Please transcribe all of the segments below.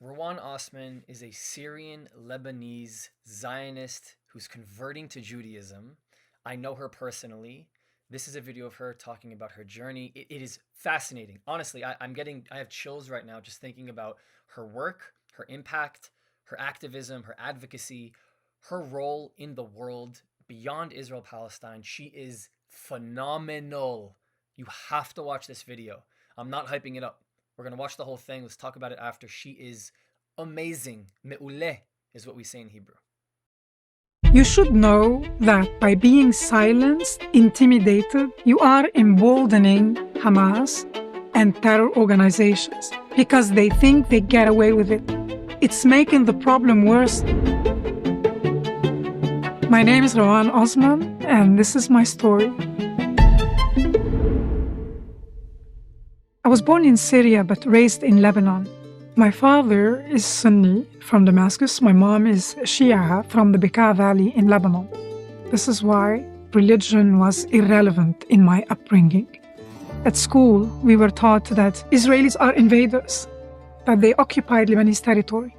Rawan Osman is a Syrian Lebanese Zionist who's converting to Judaism. I know her personally. This is a video of her talking about her journey. It is fascinating. Honestly, I have chills right now just thinking about her work, her impact, her activism, her advocacy, her role in the world beyond Israel Palestine. She is phenomenal. You have to watch this video. I'm not hyping it up. We're going to watch the whole thing. Let's talk about it after. She is amazing. Me'uleh is what we say in Hebrew. You should know that by being silenced, intimidated, you are emboldening Hamas and terror organizations because they think they get away with it. It's making the problem worse. My name is Rawan Osman, and this is my story. I was born in Syria but raised in Lebanon. My father is Sunni from Damascus. My mom is Shia from the Bekaa Valley in Lebanon. This is why religion was irrelevant in my upbringing. At school, we were taught that Israelis are invaders, that they occupied Lebanese territory.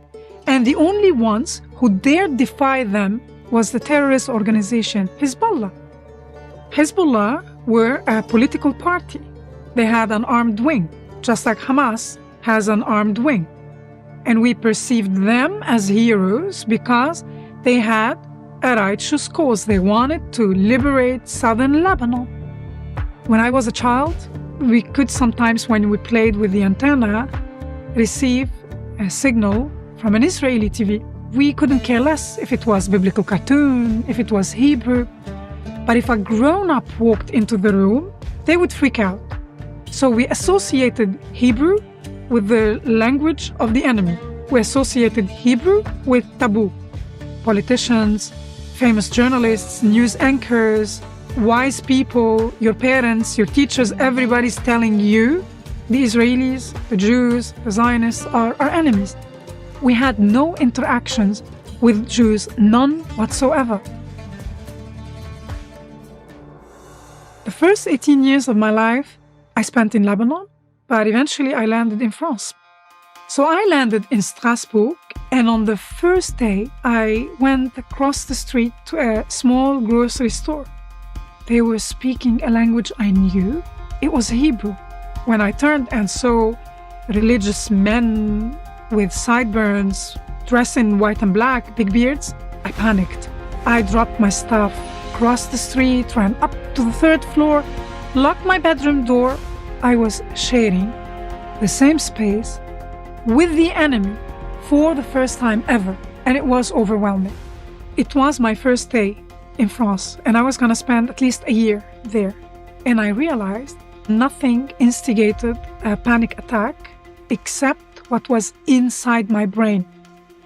And the only ones who dared defy them was the terrorist organization Hezbollah. Hezbollah were a political party. They had an armed wing, just like Hamas has an armed wing. And we perceived them as heroes because they had a righteous cause. They wanted to liberate southern Lebanon. When I was a child, we could sometimes, when we played with the antenna, receive a signal from an Israeli TV. We couldn't care less if it was biblical cartoon, if it was Hebrew. But if a grown-up walked into the room, they would freak out. So we associated Hebrew with the language of the enemy. We associated Hebrew with taboo. Politicians, famous journalists, news anchors, wise people, your parents, your teachers, everybody's telling you the Israelis, the Jews, the Zionists are our enemies. We had no interactions with Jews, none whatsoever. The first 18 years of my life I spent in Lebanon, but eventually I landed in France. So I landed in Strasbourg, and on the first day, I went across the street to a small grocery store. They were speaking a language I knew. It was Hebrew. When I turned and saw religious men with sideburns, dressed in white and black, big beards, I panicked. I dropped my stuff, crossed the street, ran up to the third floor, locked my bedroom door. I was sharing the same space with the enemy for the first time ever, and it was overwhelming. It was my first day in France, and I was going to spend at least a year there. And I realized nothing instigated a panic attack except what was inside my brain.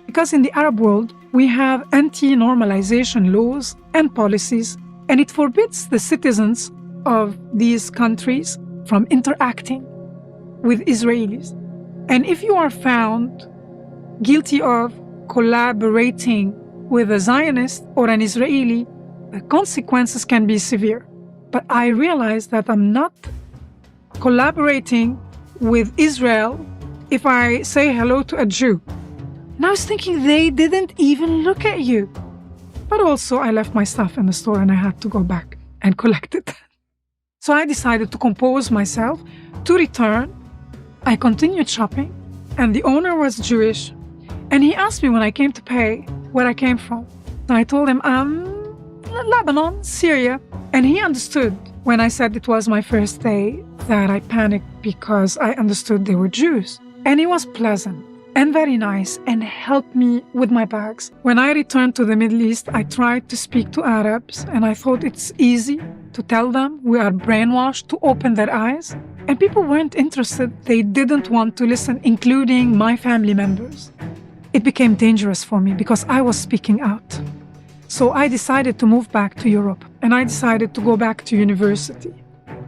Because in the Arab world, we have anti-normalization laws and policies, and it forbids the citizens of these countries from interacting with Israelis. And if you are found guilty of collaborating with a Zionist or an Israeli, the consequences can be severe. But I realized that I'm not collaborating with Israel if I say hello to a Jew. And I was thinking they didn't even look at you. But also I left my stuff in the store and I had to go back and collect it. So I decided to compose myself to return. I continued shopping, and the owner was Jewish. And he asked me when I came to pay where I came from. And I told him, Lebanon, Syria. And he understood when I said it was my first day that I panicked because I understood they were Jews. And he was pleasant and very nice and helped me with my bags. When I returned to the Middle East, I tried to speak to Arabs, and I thought it's easy to tell them we are brainwashed to open their eyes. And people weren't interested. They didn't want to listen, including my family members. It became dangerous for me because I was speaking out. So I decided to move back to Europe, and I decided to go back to university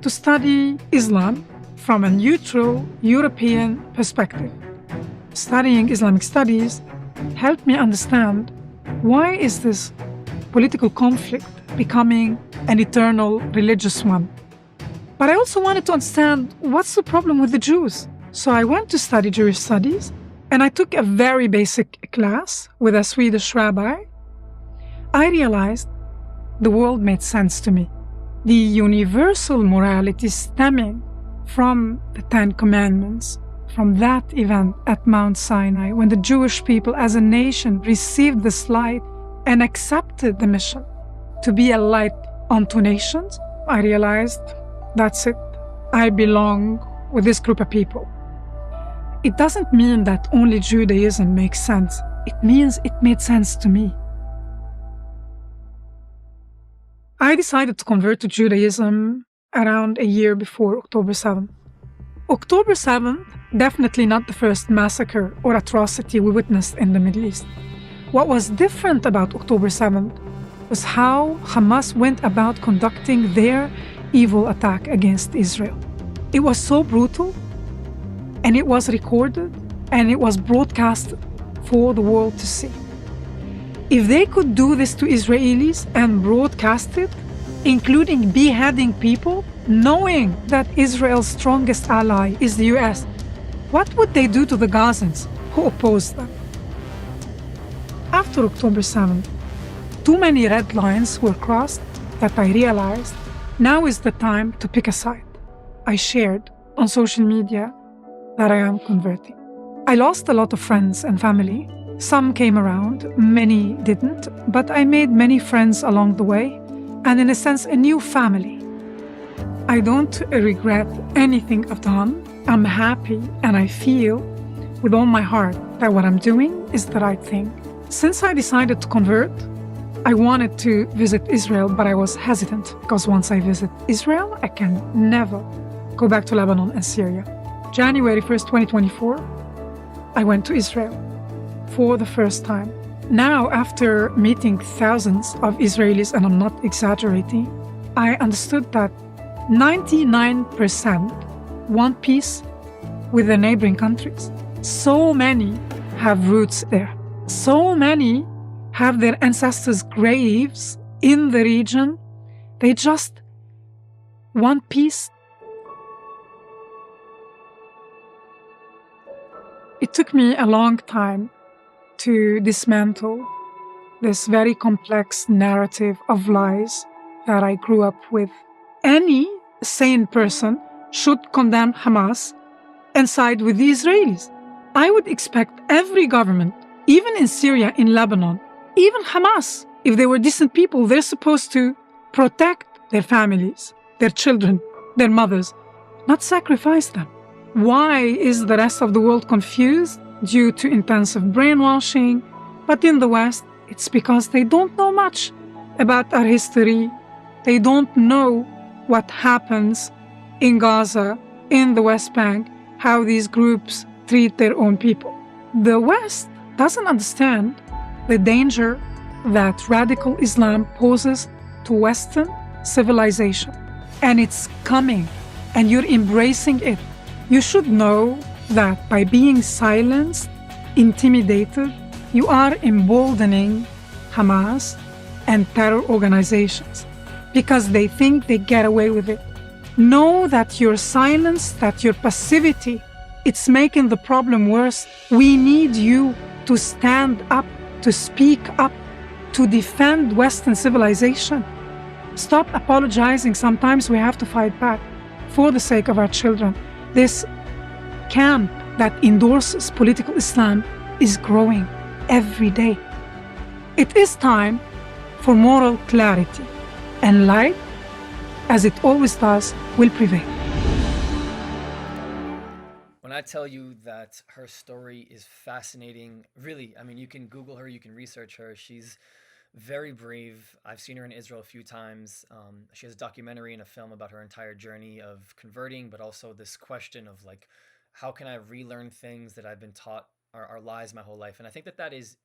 to study Islam from a neutral European perspective. Studying Islamic studies helped me understand why is this political conflict becoming an eternal religious one. But I also wanted to understand what's the problem with the Jews. So I went to study Jewish studies, and I took a very basic class with a Swedish rabbi, I realized the world made sense to me. The universal morality stemming from the Ten Commandments, from that event at Mount Sinai, when the Jewish people as a nation received this light and accepted the mission to be a light unto nations, I realized that's it. I belong with this group of people. It doesn't mean that only Judaism makes sense. It means it made sense to me. I decided to convert to Judaism around a year before October 7th. October 7th, definitely not the first massacre or atrocity we witnessed in the Middle East. What was different about October 7th was how Hamas went about conducting their evil attack against Israel. It was so brutal, and it was recorded, and it was broadcast for the world to see. If they could do this to Israelis and broadcast it, including beheading people, knowing that Israel's strongest ally is the US, what would they do to the Gazans who opposed them? After October 7th, too many red lines were crossed that I realized now is the time to pick a side. I shared on social media that I am converting. I lost a lot of friends and family. Some came around, many didn't, but I made many friends along the way, and in a sense, a new family. I don't regret anything I've done. I'm happy, and I feel with all my heart that what I'm doing is the right thing. Since I decided to convert, I wanted to visit Israel, but I was hesitant because once I visit Israel, I can never go back to Lebanon and Syria. January 1st, 2024, I went to Israel for the first time. Now, after meeting thousands of Israelis, and I'm not exaggerating, I understood that 99% want peace with the neighboring countries. So many have roots there. So many have their ancestors' graves in the region. They just want peace. It took me a long time to dismantle this very complex narrative of lies that I grew up with. Any sane person should condemn Hamas and side with the Israelis. I would expect every government, even in Syria, in Lebanon, even Hamas, if they were decent people, they're supposed to protect their families, their children, their mothers, not sacrifice them. Why is the rest of the world confused? Due to intensive brainwashing. But in the West, it's because they don't know much about our history. They don't know what happens in Gaza, in the West Bank, how these groups treat their own people. The West doesn't understand the danger that radical Islam poses to Western civilization. And it's coming, and you're embracing it. You should know that by being silenced, intimidated, you are emboldening Hamas and terror organizations because they think they get away with it. Know that your silence, that your passivity, it's making the problem worse. We need you to stand up, to speak up, to defend Western civilization. Stop apologizing. Sometimes we have to fight back for the sake of our children. This camp that endorses political Islam is growing every day. It is time for moral clarity, and light, as it always does, will prevail. When I tell you that her story is fascinating, really, I mean, you can Google her, you can research her. She's very brave. I've seen her in Israel a few times. She has a documentary and a film about her entire journey of converting, but also this question of like, how can I relearn things that I've been taught are lies my whole life? And I think that is,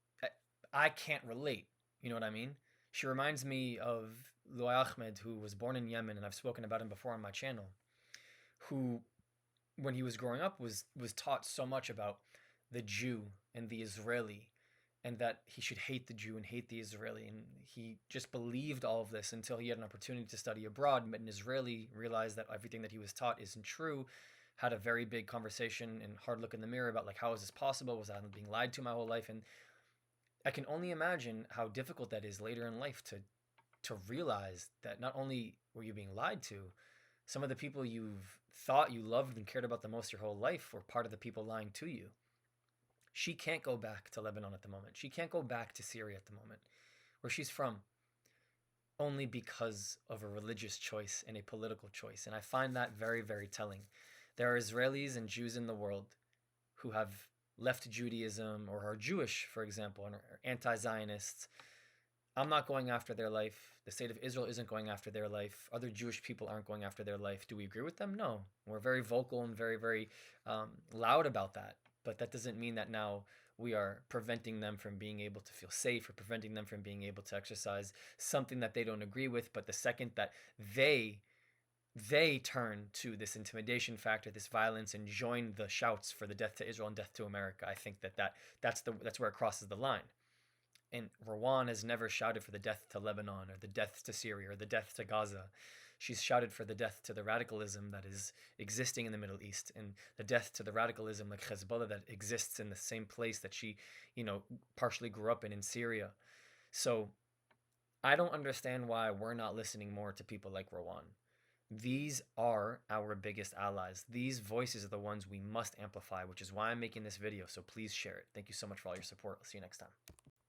I can't relate. You know what I mean? She reminds me of Louay Ahmed, who was born in Yemen, and I've spoken about him before on my channel, who, when he was growing up, was taught so much about the Jew and the Israeli, and that he should hate the Jew and hate the Israeli. And he just believed all of this until he had an opportunity to study abroad, met an Israeli, realized that everything that he was taught isn't true, had a very big conversation and hard look in the mirror about like, how is this possible? Was I being lied to my whole life? And I can only imagine how difficult that is later in life to realize that not only were you being lied to, some of the people you've thought you loved and cared about the most your whole life were part of the people lying to you. She can't go back to Lebanon at the moment. She can't go back to Syria at the moment, where she's from, only because of a religious choice and a political choice. And I find that very, very telling. There are Israelis and Jews in the world who have left Judaism or are Jewish, for example, and are anti-Zionists. I'm not going after their life. The state of Israel isn't going after their life. Other Jewish people aren't going after their life. Do we agree with them? No. We're very vocal and very, very loud about that. But that doesn't mean that now we are preventing them from being able to feel safe or preventing them from being able to exercise something that they don't agree with. But the second that they turn to this intimidation factor, this violence, and join the shouts for the death to Israel and death to America, I think that's where it crosses the line. And Rawan has never shouted for the death to Lebanon or the death to Syria or the death to Gaza. She's shouted for the death to the radicalism that is existing in the Middle East and the death to the radicalism like Hezbollah that exists in the same place that she, partially grew up in Syria. So I don't understand why we're not listening more to people like Rawan. These are our biggest allies. These voices are the ones we must amplify, which is why I'm making this video. So please share it. Thank you so much for all your support. I'll see you next time.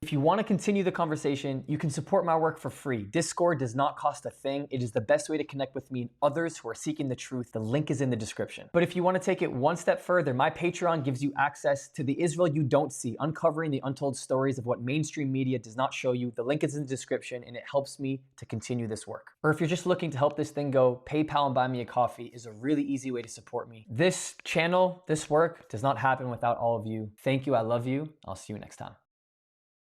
If you want to continue the conversation, you can support my work for free. Discord does not cost a thing. It is the best way to connect with me and others who are seeking the truth. The link is in the description. But if you want to take it one step further, my Patreon gives you access to the Israel you don't see, uncovering the untold stories of what mainstream media does not show you. The link is in the description and it helps me to continue this work. Or if you're just looking to help this thing go, PayPal and buy me a coffee is a really easy way to support me. This channel, this work does not happen without all of you. Thank you. I love you. I'll see you next time.